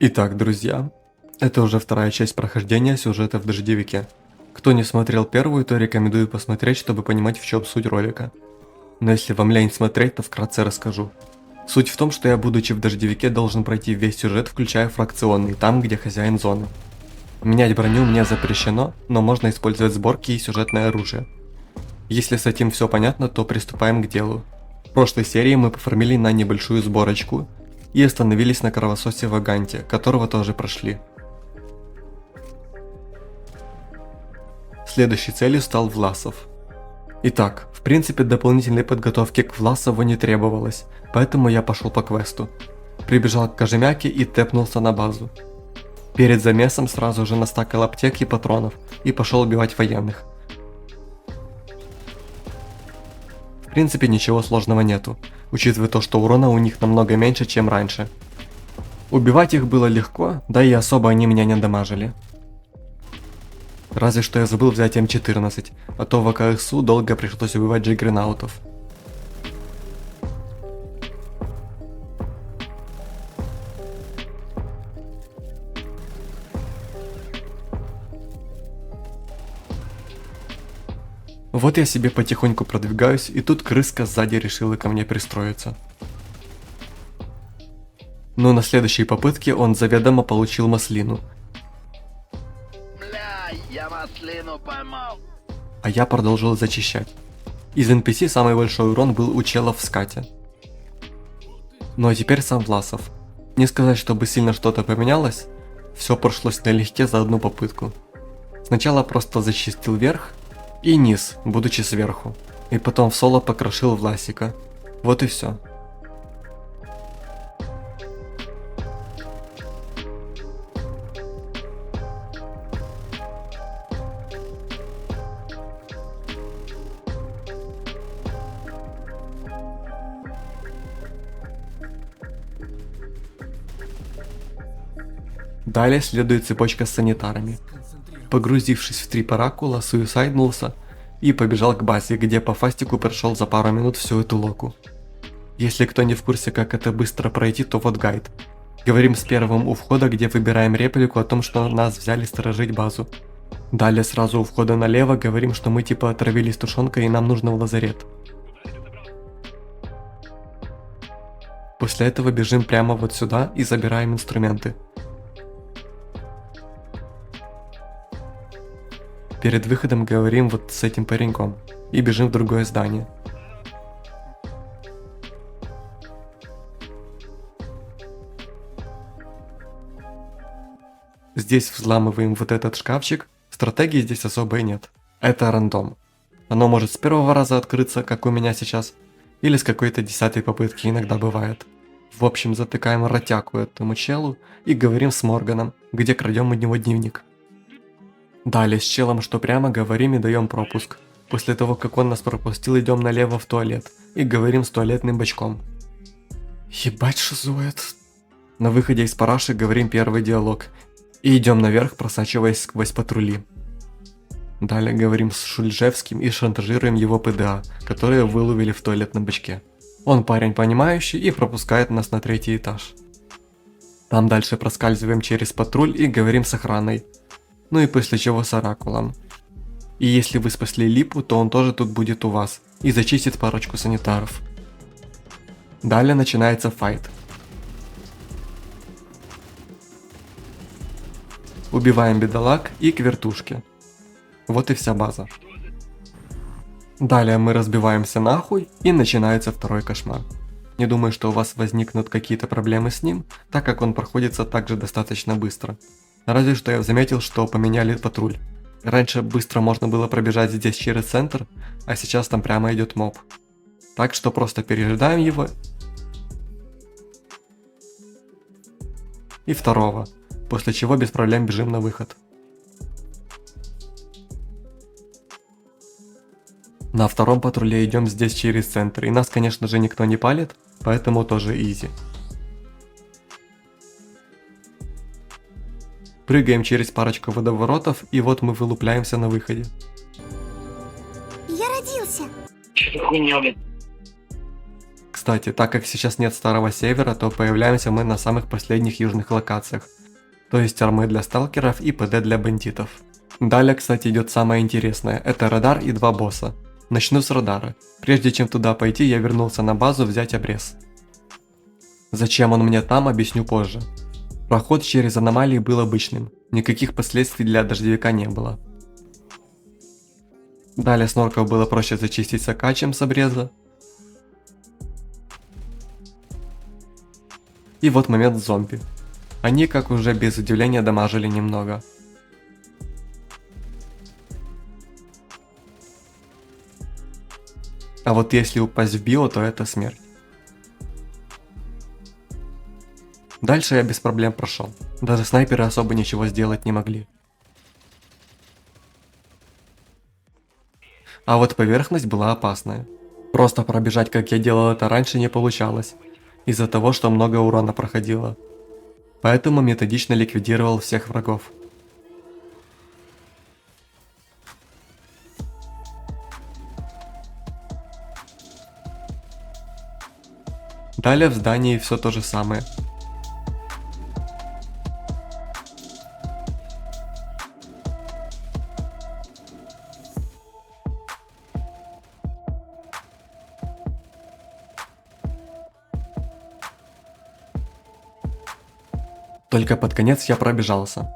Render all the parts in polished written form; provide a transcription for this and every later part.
Итак, друзья, это уже вторая часть прохождения сюжета в Дождевике. Кто не смотрел первую, то рекомендую посмотреть, чтобы понимать, в чем суть ролика. Но если вам лень смотреть, то вкратце расскажу. Суть в том, что я, будучи в Дождевике, должен пройти весь сюжет, включая фракционный, там, где хозяин зоны. Менять броню мне запрещено, но можно использовать сборки и сюжетное оружие. Если с этим все понятно, то приступаем к делу. В прошлой серии мы пофармили на небольшую сборочку и остановились на кровососе Ваганте, которого тоже прошли. Следующей целью стал Власов. Итак, в принципе дополнительной подготовки к Власову не требовалось, поэтому я пошел по квесту. Прибежал к Кожемяке и тэпнулся на базу. Перед замесом сразу же настакал аптек и патронов и пошел убивать военных. В принципе ничего сложного нету, учитывая то, что урона у них намного меньше, чем раньше. Убивать их было легко, да и особо они меня не дамажили. Разве что я забыл взять М14, а то в АКСУ долго пришлось убивать джиггернаутов. Вот я себе потихоньку продвигаюсь, и тут крыска сзади решила ко мне пристроиться. Но на следующей попытке он заведомо получил маслину, Я маслину поймал. а я продолжил зачищать. Из NPC самый большой урон был у челов в скате. Ну а теперь сам Власов. Не сказать, чтобы сильно что-то поменялось, все прошлось налегке за одну попытку. Сначала просто зачистил верх и низ, будучи сверху, и потом в соло покрошил Власика. Вот и все. Далее следует цепочка с санитарами. Погрузившись в 3 паракула, суисайднулся и побежал к базе, где по фастику прошел за пару минут всю эту локу. Если кто не в курсе, как это быстро пройти, то вот гайд. Говорим с первым у входа, где выбираем реплику о том, что нас взяли сторожить базу. Далее сразу у входа налево говорим, что мы типа отравились тушенкой и нам нужно в лазарет. После этого бежим прямо вот сюда и забираем инструменты. Перед выходом говорим вот с этим пареньком и бежим в другое здание. Здесь взламываем вот этот шкафчик, стратегии здесь особой нет. Это рандом. Оно может с первого раза открыться, как у меня сейчас, или с какой-то 10-й попытки, иногда бывает. В общем, затыкаем ротяку этому челу и говорим с Морганом, где крадем у него дневник. Далее с челом, что прямо, говорим и даем пропуск. После того, как он нас пропустил, идем налево в туалет и говорим с туалетным бачком. Ебать шизует. На выходе из параши говорим первый диалог и идем наверх, просачиваясь сквозь патрули. Далее говорим с Шульжевским и шантажируем его ПДА, которые выловили в туалетном бачке. Он парень понимающий и пропускает нас на 3-й этаж. Там дальше проскальзываем через патруль и говорим с охраной. Ну и после чего с оракулом. И если вы спасли Липу, то он тоже тут будет у вас и зачистит парочку санитаров. Далее начинается файт. Убиваем бедолаг и к вертушке. Вот и вся база. Далее мы разбиваемся нахуй и начинается второй кошмар. Не думаю, что у вас возникнут какие-то проблемы с ним, так как он проходится также достаточно быстро. Разве что я заметил, что поменяли патруль. Раньше быстро можно было пробежать здесь через центр, а сейчас там прямо идет моб. Так что просто пережидаем его. И второго, после чего без проблем бежим на выход. На втором патруле идем здесь через центр, и нас, конечно же, никто не палит, поэтому тоже изи. Прыгаем через парочку водоворотов, и вот мы вылупляемся на выходе. Я родился. Что хуйня, блядь? Кстати, так как сейчас нет Старого Севера, то появляемся мы на самых последних южных локациях. То есть армы для сталкеров и ПД для бандитов. Далее, кстати, идет самое интересное. Это радар и 2 босса. Начну с радара. Прежде чем туда пойти, я вернулся на базу взять обрез. Зачем он мне там, объясню позже. Проход через аномалии был обычным. Никаких последствий для дождевика не было. Далее снорков было проще зачистить с АК, чем с обреза. И вот момент с зомби. Они, как уже без удивления, дамажили немного. А вот если упасть в био, то это смерть. Дальше я без проблем прошел. Даже снайперы особо ничего сделать не могли. А вот поверхность была опасная. Просто пробежать, как я делал это раньше, не получалось. Из-за того, что много урона проходило. Поэтому методично ликвидировал всех врагов. Далее в здании все то же самое. Только под конец я пробежался.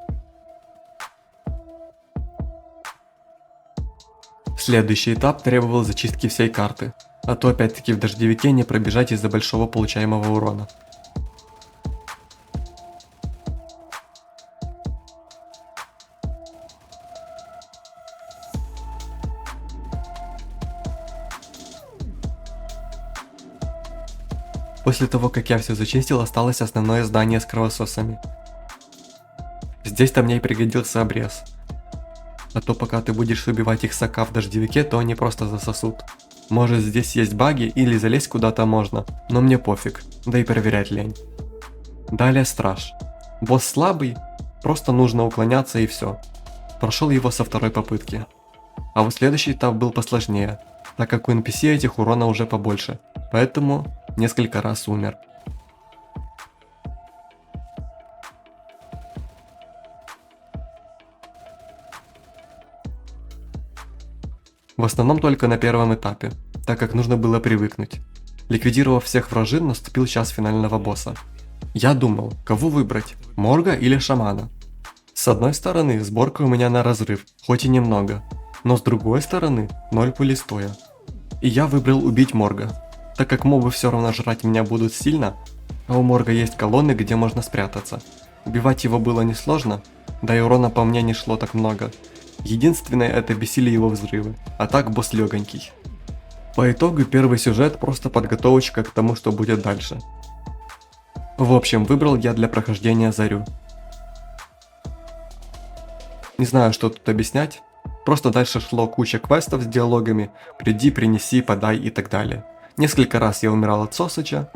Следующий этап требовал зачистки всей карты, а то опять-таки в дождевике не пробежать из-за большого получаемого урона. После того, как я все зачистил, осталось основное здание с кровососами. Здесь-то мне и пригодился обрез. А то пока ты будешь убивать их с АК в дождевике, то они просто засосут. Может, здесь есть баги или залезть куда-то можно, но мне пофиг, да и проверять лень. Далее страж. Босс слабый, просто нужно уклоняться и все. Прошел его со второй попытки. А вот следующий этап был посложнее, так как у NPC этих урона уже побольше, поэтому несколько раз умер. В основном только на первом этапе, так как нужно было привыкнуть. Ликвидировав всех вражин, наступил час финального босса. Я думал, кого выбрать, Морга или Шамана. С одной стороны, сборка у меня на разрыв, хоть и немного, но с другой стороны, 0 пули стоя. И я выбрал убить Морга, так как мобы все равно жрать меня будут сильно, а у Морга есть колонны, где можно спрятаться. Убивать его было несложно, да и урона по мне не шло так много. Единственное, это бесили его взрывы, а так босс легонький. По итогу первый сюжет просто подготовочка к тому, что будет дальше. В общем, выбрал я для прохождения Зарю. Не знаю, что тут объяснять, просто дальше шло куча квестов с диалогами «приди, принеси, подай» и так далее. Несколько раз я умирал от Сосыча,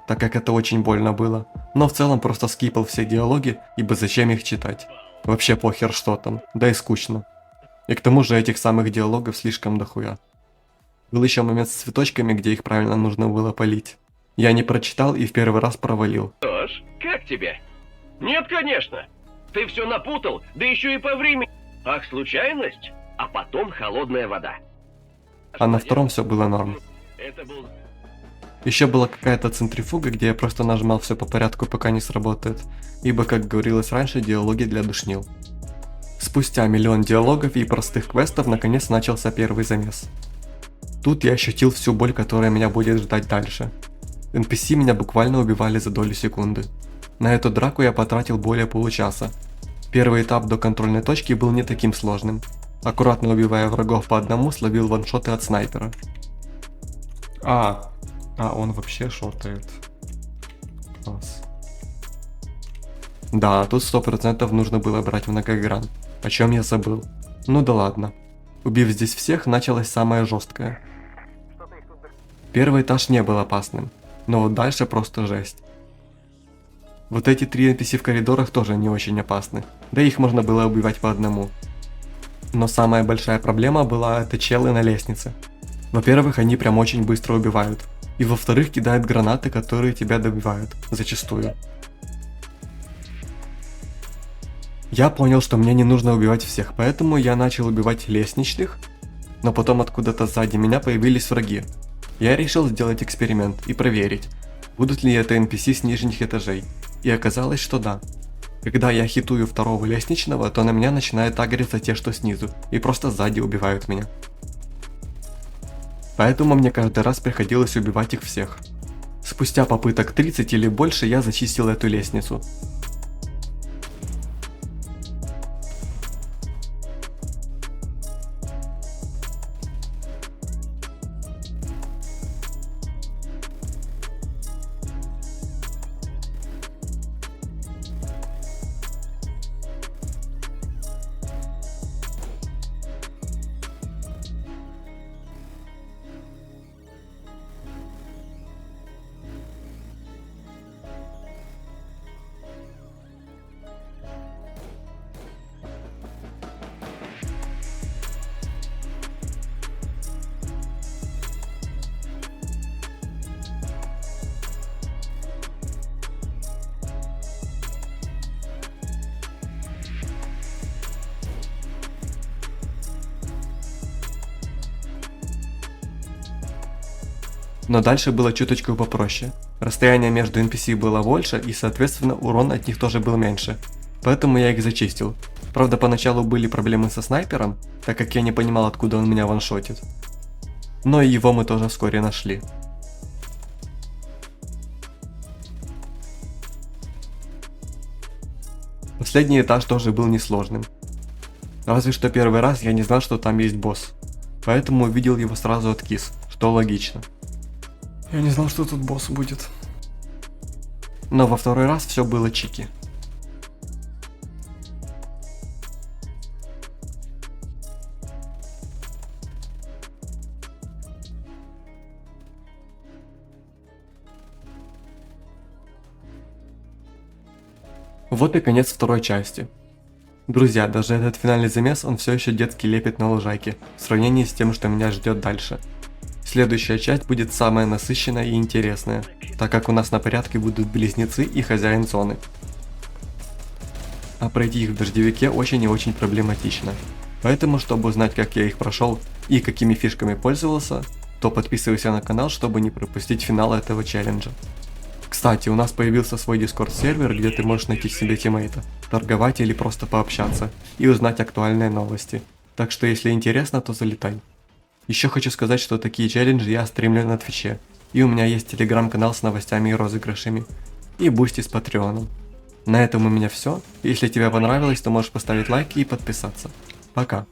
так как это очень больно было, но в целом просто скипал все диалоги, ибо зачем их читать. Вообще похер что там, да и скучно. И к тому же этих самых диалогов слишком дохуя. Был еще момент с цветочками, где их правильно нужно было полить. Я не прочитал и в первый раз провалил. Что ж, как тебе? Нет, конечно. Ты все напутал, да еще и по времени. Ах, случайность, а потом холодная вода. А на втором все было норм. Это был... Еще была какая-то центрифуга, где я просто нажимал все по порядку, пока не сработает, ибо, как говорилось раньше, диалоги для душнил. Спустя миллион диалогов и простых квестов наконец начался первый замес. Тут я ощутил всю боль, которая меня будет ждать дальше. NPC меня буквально убивали за долю секунды. На эту драку я потратил более получаса. Первый этап до контрольной точки был не таким сложным. Аккуратно убивая врагов по одному, словил ваншоты от снайпера. Он вообще шотает. Класс. Да, тут 100% нужно было брать многогран, о чем я забыл. Ну да ладно. Убив здесь всех, началось самое жесткое. Первый этаж не был опасным, но вот дальше просто жесть. Вот эти 3 NPC в коридорах тоже не очень опасны, да их можно было убивать по одному. Но самая большая проблема была это челы на лестнице. Во-первых, они прям очень быстро убивают. И во-вторых, кидают гранаты, которые тебя добивают. Зачастую. Я понял, что мне не нужно убивать всех, поэтому я начал убивать лестничных, но потом откуда-то сзади меня появились враги. Я решил сделать эксперимент и проверить, будут ли это NPC с нижних этажей, и оказалось, что да. Когда я хитую второго лестничного, то на меня начинают агриться те, что снизу, и просто сзади убивают меня. Поэтому мне каждый раз приходилось убивать их всех. Спустя попыток 30 или больше я зачистил эту лестницу. Но дальше было чуточку попроще. Расстояние между NPC было больше и соответственно урон от них тоже был меньше. Поэтому я их зачистил. Правда, поначалу были проблемы со снайпером, так как я не понимал, откуда он меня ваншотит. Но и его мы тоже вскоре нашли. Последний этаж тоже был несложным. Разве что первый раз я не знал, что там есть босс. Поэтому увидел его сразу откис, что логично. Я не знал, что тут босс будет. Но во второй раз все было чики. Вот и конец второй части. Друзья, даже этот финальный замес, он все еще детский лепет на лужайке, в сравнении с тем, что меня ждет дальше. Следующая часть будет самая насыщенная и интересная, так как у нас на порядке будут близнецы и хозяин зоны. А пройти их в дождевике очень и очень проблематично. Поэтому, чтобы узнать, как я их прошел и какими фишками пользовался, то подписывайся на канал, чтобы не пропустить финал этого челленджа. Кстати, у нас появился свой Discord сервер, где ты можешь найти себе тиммейта, торговать или просто пообщаться и узнать актуальные новости. Так что если интересно, то залетай. Еще хочу сказать, что такие челленджи я стримлю на Твиче, и у меня есть телеграм-канал с новостями и розыгрышами, и бусти с Патреоном. На этом у меня все. Если тебе понравилось, то можешь поставить лайк и подписаться. Пока.